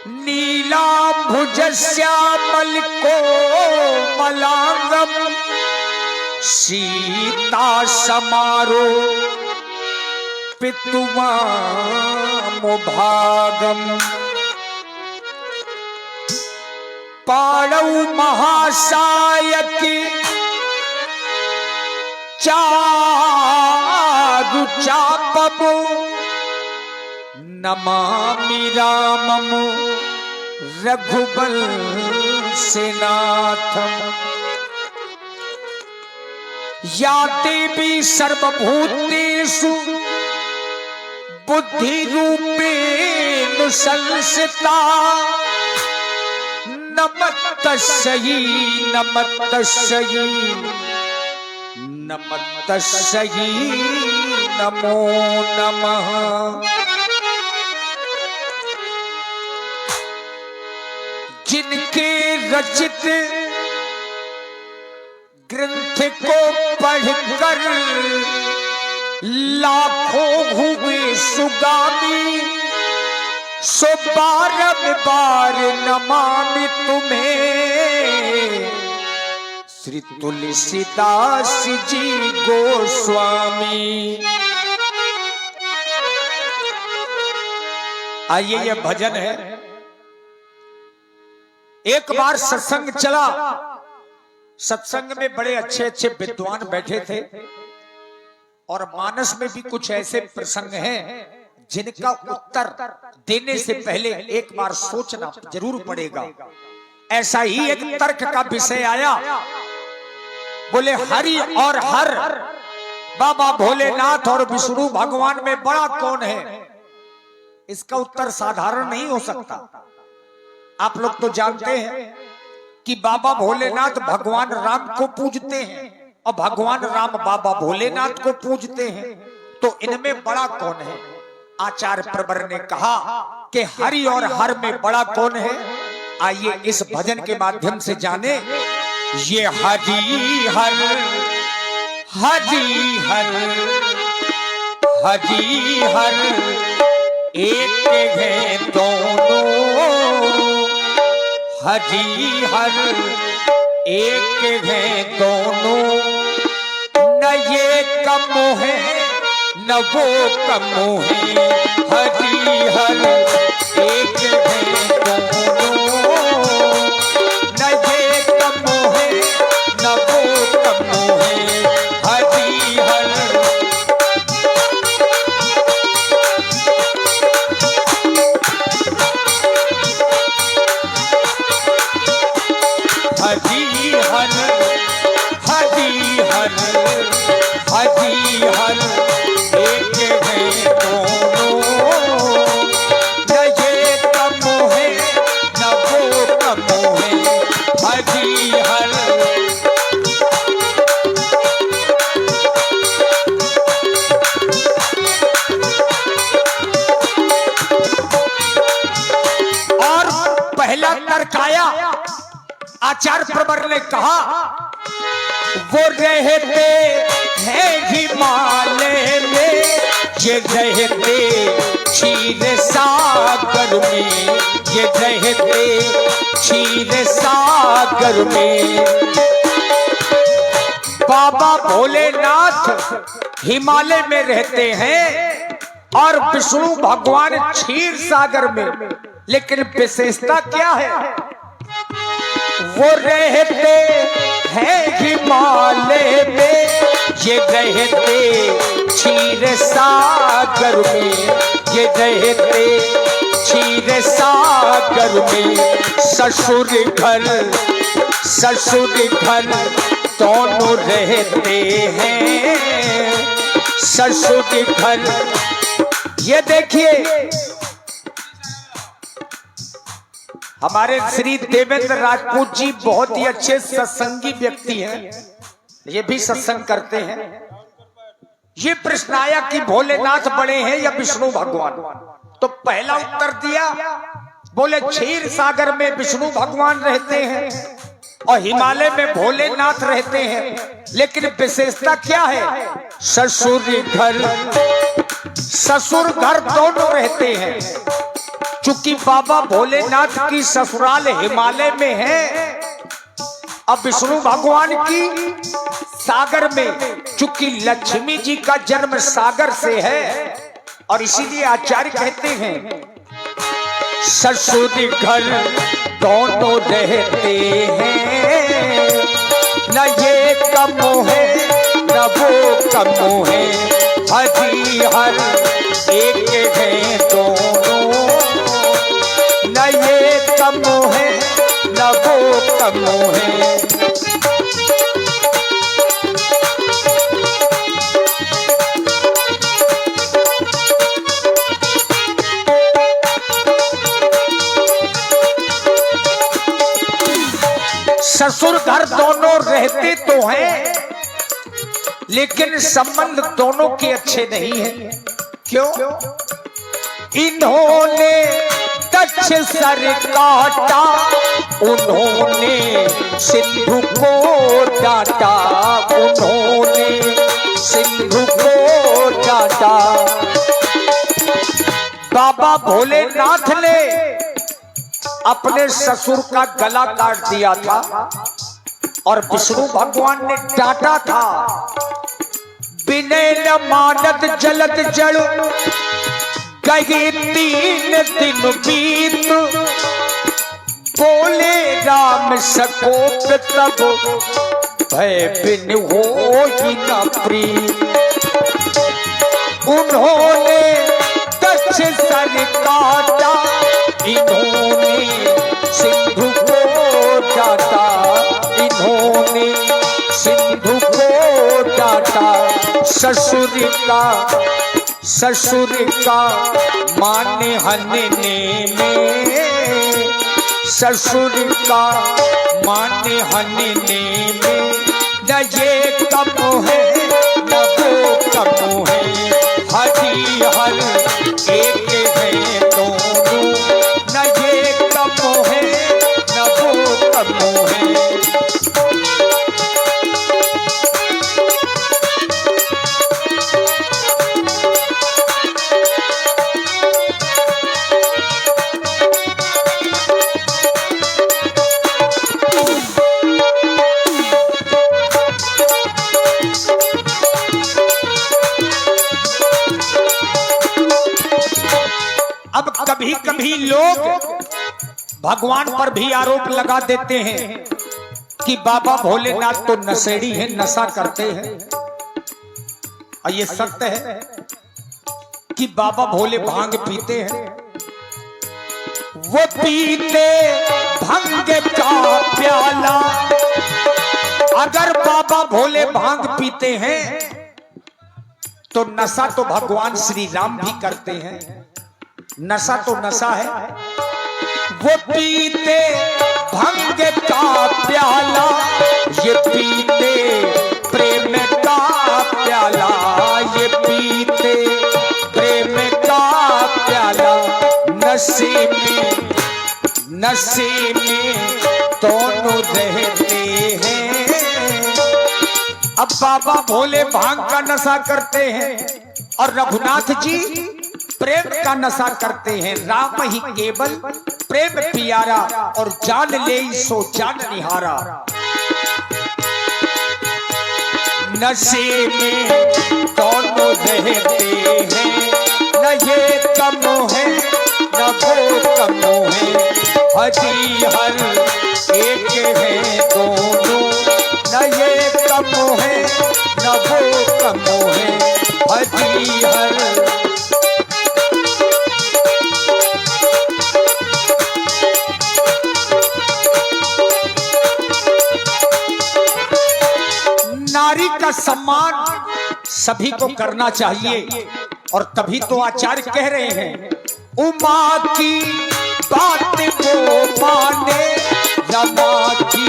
नीलाम्भुजस्यामलकोमलाङ्गं सीता समारो पितुमामुभागम् पाणौ महासायकी चारुचापमु नमामि राममु रघुवंशनाथम्। या देवी सर्वभूतेषु बुद्धिरूपेण संस्थिता नमस्तस्यै नमस्तस्यै नमस्तस्यै नमो नमः। जिनके रचित ग्रंथ को पढ़कर लाखों हुए सुगामी सो बार नमामि तुम्हें श्री तुलसीदास जी गोस्वामी। आइए यह भजन है। एक बार सत्संग चला। सत्संग में बड़े अच्छे अच्छे विद्वान बैठे थे और मानस में भी कुछ ऐसे प्रसंग हैं जिनका उत्तर देने से पहले एक बार सोचना जरूर पड़ेगा। ऐसा ही एक तर्क का विषय आया। बोले हरि और हर, बाबा भोलेनाथ और विष्णु भगवान में बड़ा कौन है? इसका उत्तर साधारण नहीं हो सकता। आप लोग तो जानते हैं कि बाबा भोलेनाथ भगवान राम को पूजते हैं और भगवान राम बाबा भोलेनाथ को पूजते हैं, तो इनमें बड़ा कौन है? आचार्य प्रवर ने कहा कि हरि और हर में बड़ा कौन है। आइए इस भजन के माध्यम से जाने। ये हरि हर हरि हर हरि हर एक है दोनों, हरि हर एक है दोनों, न ये कम है न वो कम है। हरि हर एक है दोनों, न ये कम है न वो कम है। हरि हर हरि हर हरि हर हरि हर एक है दोनों, न ये कम है न वो कम है। हरि हर और पहला तर्क आया। आचार्य प्रवर ने कहा वो रहते हैं हिमालय में, ये रहते क्षीर सागर में, ये रहते क्षीर सागर में। बाबा भोलेनाथ हिमालय में रहते हैं और विष्णु भगवान क्षीर सागर में। लेकिन विशेषता क्या है? वो रहते हैं हिमालय में, ये रहते क्षीर सागर में, ये रहते क्षीर सागर में। ससुर घर दोनों रहते हैं, ससुर घर। ये देखिए हमारे श्री देवेंद्र राजपूत जी बहुत ही अच्छे सत्संगी व्यक्ति हैं, ये भी सत्संग करते हैं। ये प्रश्न आया कि भोलेनाथ बड़े हैं या विष्णु भगवान? तो पहला उत्तर दिया, बोले क्षीर सागर में विष्णु भगवान रहते हैं और हिमालय में भोलेनाथ रहते हैं। लेकिन विशेषता क्या है? ससुर घर दोनों रहते हैं। चूंकि बाबा भोलेनाथ की ससुराल हिमालय में है, अब विष्णु भगवान की सागर में, चूंकि लक्ष्मी जी का जन्म सागर से है, और इसीलिए आचार्य कहते हैं ससुर घर दोनों रहते हैं, न ये कम है न वो कम है, हरी हर एक है दोनों, न ये कम है न वो कम है। ससुर घर दोनों रहते तो हैं, लेकिन संबंध दोनों के अच्छे नहीं हैं। क्यों? इन्होंने दक्ष सर काटा, उन्होंने सिंधु को डांटा, उन्होंने सिंधु को डांटा। बाबा भोलेनाथ ने अपने ससुर का गला काट दिया था और विष्णु भगवान ने डांटा था। विनय न मानत जलत जड़, गए 3 दिन बीत, बोले राम सकोप तब, भय बिन हो ही न प्रीत। उन्होंने दक्ष सर काटा, इन्होंने सिंधु को डांटा, इन्होंने सिंधु को डांटा। ससुर का माने हनने में, ससुर का माने हनने में, न ये कम है न वो कम है, हरी हर एक है दोनों, न ये कम है न वो कम है। अब कभी कभी लोग भगवान पर भी आरोप लगा देते हैं कि बाबा भोलेनाथ तो नशेड़ी हैं, नशा करते हैं। और ये सत्य है कि बाबा भोले भांग पीते हैं। वो पीते भांग का प्याला, अगर बाबा भोले भांग पीते हैं तो नशा तो भगवान श्री राम भी करते हैं। नशा तो नशा है। वो पीते भांग का प्याला, ये पीते प्रेम का प्याला, ये पीते प्रेम का प्याला। नशे में दोनों रहते हैं। अब बाबा भोले भांग का नशा करते हैं और रघुनाथ जी प्रेम का नशा करते हैं। राम ही केवल प्रेम पियारा, और जान ले सो जान निहारा। नशे में दोनों रहते हैं, न ये कम है न वो कम है, हरी हर एक है दोनों, न ये कम है न वो कम है, हरी हर। नारी का सम्मान सभी को करना चाहिए, और तभी तो आचार्य कह रहे हैं उमा की बात को माने, रमा की